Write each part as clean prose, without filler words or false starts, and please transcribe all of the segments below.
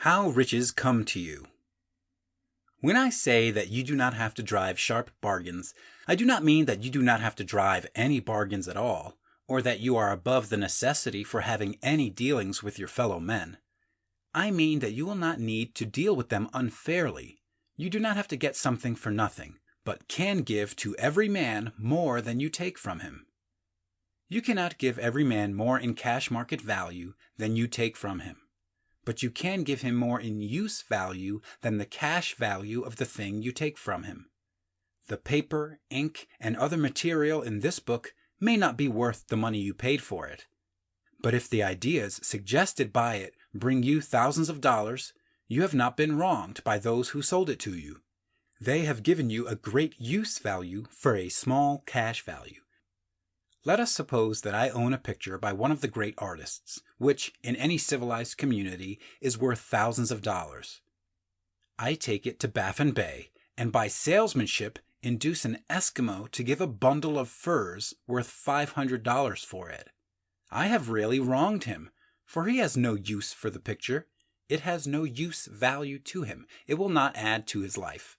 How riches come to you. When I say that you do not have to drive sharp bargains, I do not mean that you do not have to drive any bargains at all, or that you are above the necessity for having any dealings with your fellow men. I mean that you will not need to deal with them unfairly. You do not have to get something for nothing, but can give to every man more than you take from him. You cannot give every man more in cash market value than you take from him, but you can give him more in use value than the cash value of the thing you take from him. The paper, ink, and other material in this book may not be worth the money you paid for it. But if the ideas suggested by it bring you thousands of dollars, you have not been wronged by those who sold it to you. They have given you a great use value for a small cash value. Let us suppose that I own a picture by one of the great artists, which, in any civilized community, is worth thousands of dollars. I take it to Baffin Bay, and by salesmanship induce an Eskimo to give a bundle of furs worth $500 for it. I have really wronged him, for he has no use for the picture. It has no use value to him. It will not add to his life.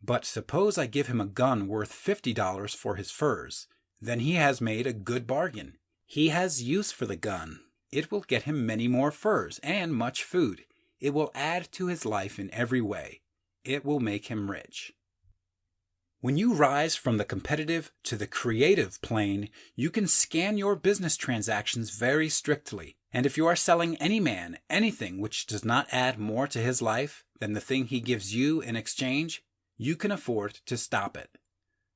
But suppose I give him a gun worth $50 for his furs. Then he has made a good bargain. He has use for the gun. It will get him many more furs and much food. It will add to his life in every way. It will make him rich. When you rise from the competitive to the creative plane, you can scan your business transactions very strictly. And if you are selling any man anything which does not add more to his life than the thing he gives you in exchange, you can afford to stop it.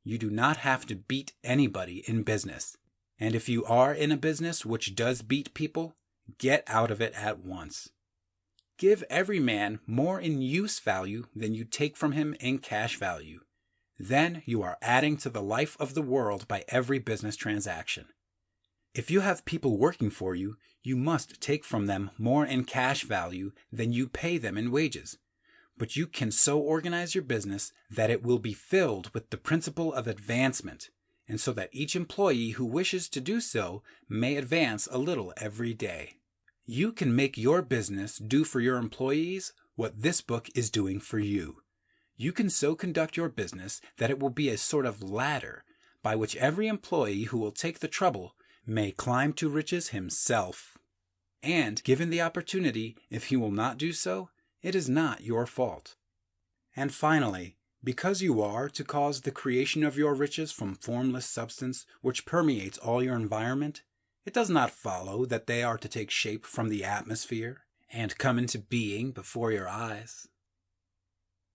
You do not have to beat anybody in business. And if you are in a business which does beat people, get out of it at once. Give every man more in use value than you take from him in cash value. Then you are adding to the life of the world by every business transaction. If you have people working for you, you must take from them more in cash value than you pay them in wages. But you can so organize your business that it will be filled with the principle of advancement, and so that each employee who wishes to do so may advance a little every day. You can make your business do for your employees what this book is doing for you. You can so conduct your business that it will be a sort of ladder by which every employee who will take the trouble may climb to riches himself. And, given the opportunity, if he will not do so, it is not your fault. And finally, because you are to cause the creation of your riches from formless substance which permeates all your environment, it does not follow that they are to take shape from the atmosphere and come into being before your eyes.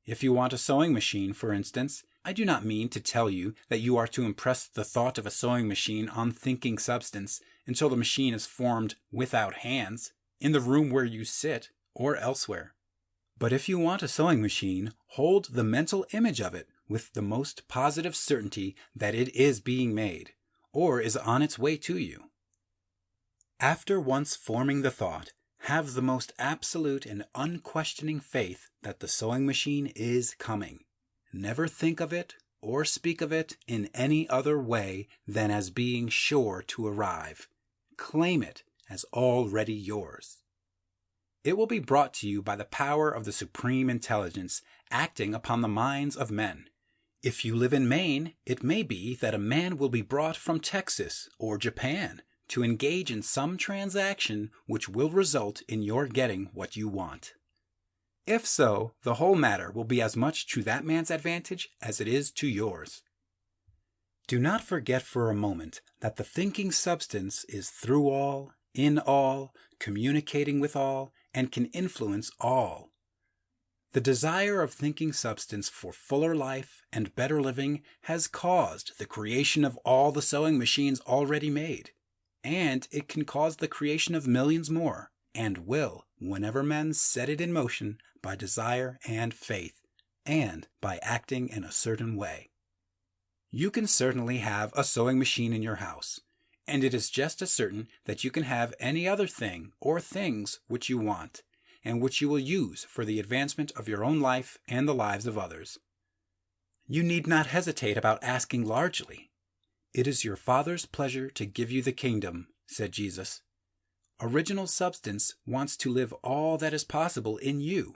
If you want a sewing machine, for instance, I do not mean to tell you that you are to impress the thought of a sewing machine on thinking substance until the machine is formed without hands, in the room where you sit, or elsewhere. But if you want a sewing machine, hold the mental image of it with the most positive certainty that it is being made, or is on its way to you. After once forming the thought, have the most absolute and unquestioning faith that the sewing machine is coming. Never think of it or speak of it in any other way than as being sure to arrive. Claim it as already yours. It will be brought to you by the power of the supreme intelligence acting upon the minds of men. If you live in Maine, it may be that a man will be brought from Texas or Japan to engage in some transaction which will result in your getting what you want. If so, the whole matter will be as much to that man's advantage as it is to yours. Do not forget for a moment that the thinking substance is through all, in all, communicating with all, and can influence all. The desire of thinking substance for fuller life and better living has caused the creation of all the sewing machines already made, and it can cause the creation of millions more, and will, whenever men set it in motion by desire and faith, and by acting in a certain way. You can certainly have a sewing machine in your house, and it is just as certain that you can have any other thing or things which you want, and which you will use for the advancement of your own life and the lives of others. You need not hesitate about asking largely. It is your Father's pleasure to give you the kingdom, said Jesus. Original substance wants to live all that is possible in you,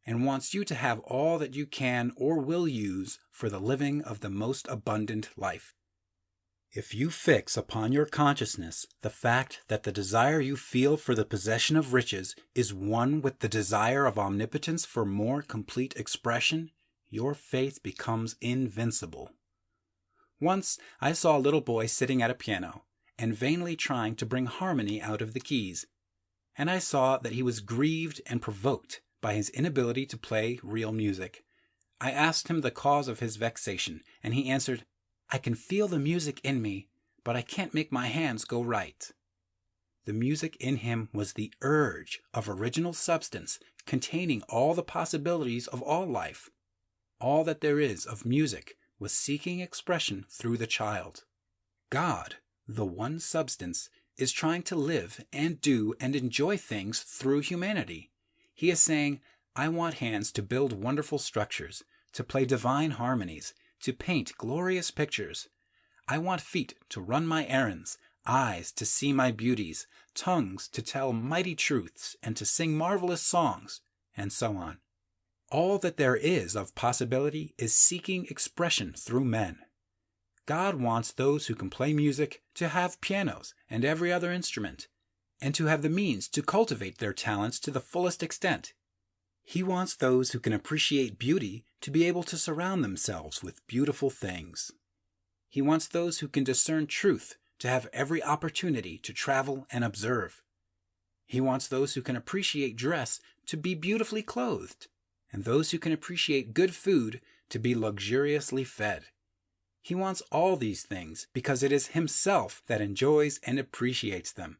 and wants you to have all that you can or will use for the living of the most abundant life. If you fix upon your consciousness the fact that the desire you feel for the possession of riches is one with the desire of omnipotence for more complete expression, your faith becomes invincible. Once I saw a little boy sitting at a piano and vainly trying to bring harmony out of the keys, and I saw that he was grieved and provoked by his inability to play real music. I asked him the cause of his vexation, and he answered, "I can feel the music in me, but I can't make my hands go right." The music in him was the urge of original substance containing all the possibilities of all life. All that there is of music was seeking expression through the child. God, the one substance, is trying to live and do and enjoy things through humanity. He is saying, "I want hands to build wonderful structures, to play divine harmonies, to paint glorious pictures. I want feet to run my errands, eyes to see my beauties, tongues to tell mighty truths and to sing marvelous songs," and so on. All that there is of possibility is seeking expression through men. God wants those who can play music to have pianos and every other instrument, and to have the means to cultivate their talents to the fullest extent. He wants those who can appreciate beauty to be able to surround themselves with beautiful things. He wants those who can discern truth to have every opportunity to travel and observe. He wants those who can appreciate dress to be beautifully clothed, and those who can appreciate good food to be luxuriously fed. He wants all these things because it is himself that enjoys and appreciates them.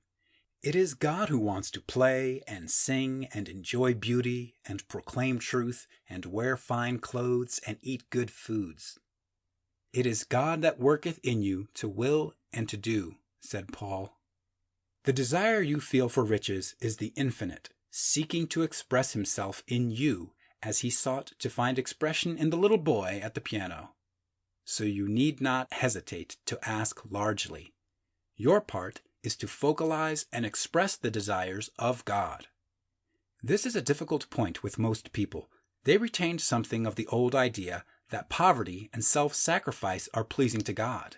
It is God who wants to play and sing and enjoy beauty and proclaim truth and wear fine clothes and eat good foods. "It is God that worketh in you to will and to do," said Paul. The desire you feel for riches is the infinite, seeking to express himself in you as he sought to find expression in the little boy at the piano. So you need not hesitate to ask largely. Your part is to focalize and express the desires of God. This is a difficult point with most people. They retained something of the old idea that poverty and self-sacrifice are pleasing to God.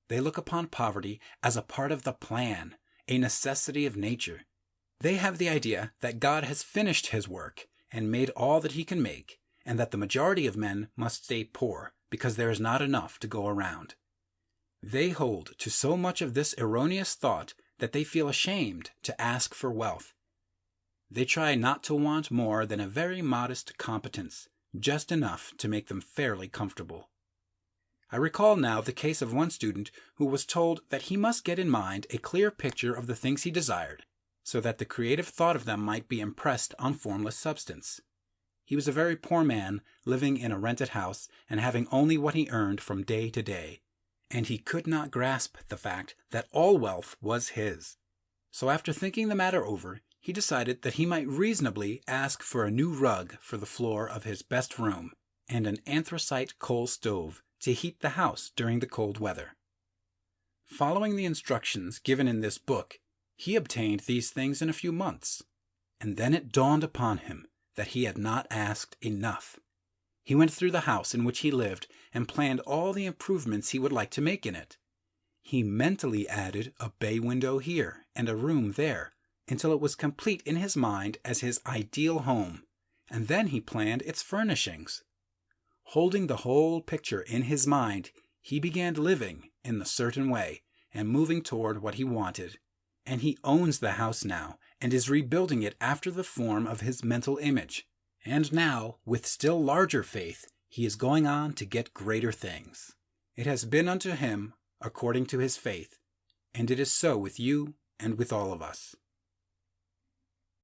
They look upon poverty as a part of the plan, a necessity of nature. They have the idea that God has finished his work and made all that he can make, and that the majority of men must stay poor because there is not enough to go around. They hold to so much of this erroneous thought that they feel ashamed to ask for wealth. They try not to want more than a very modest competence, just enough to make them fairly comfortable. I recall now the case of one student who was told that he must get in mind a clear picture of the things he desired, so that the creative thought of them might be impressed on formless substance. He was a very poor man, living in a rented house and having only what he earned from day to day, and he could not grasp the fact that all wealth was his. So after thinking the matter over, he decided that he might reasonably ask for a new rug for the floor of his best room and an anthracite coal stove to heat the house during the cold weather. Following the instructions given in this book, he obtained these things in a few months, and then it dawned upon him that he had not asked enough. He went through the house in which he lived and planned all the improvements he would like to make in it. He mentally added a bay window here and a room there, until it was complete in his mind as his ideal home, and then he planned its furnishings. Holding the whole picture in his mind, he began living in a certain way and moving toward what he wanted, and he owns the house now and is rebuilding it after the form of his mental image. And now, with still larger faith, he is going on to get greater things. It has been unto him according to his faith, and it is so with you and with all of us.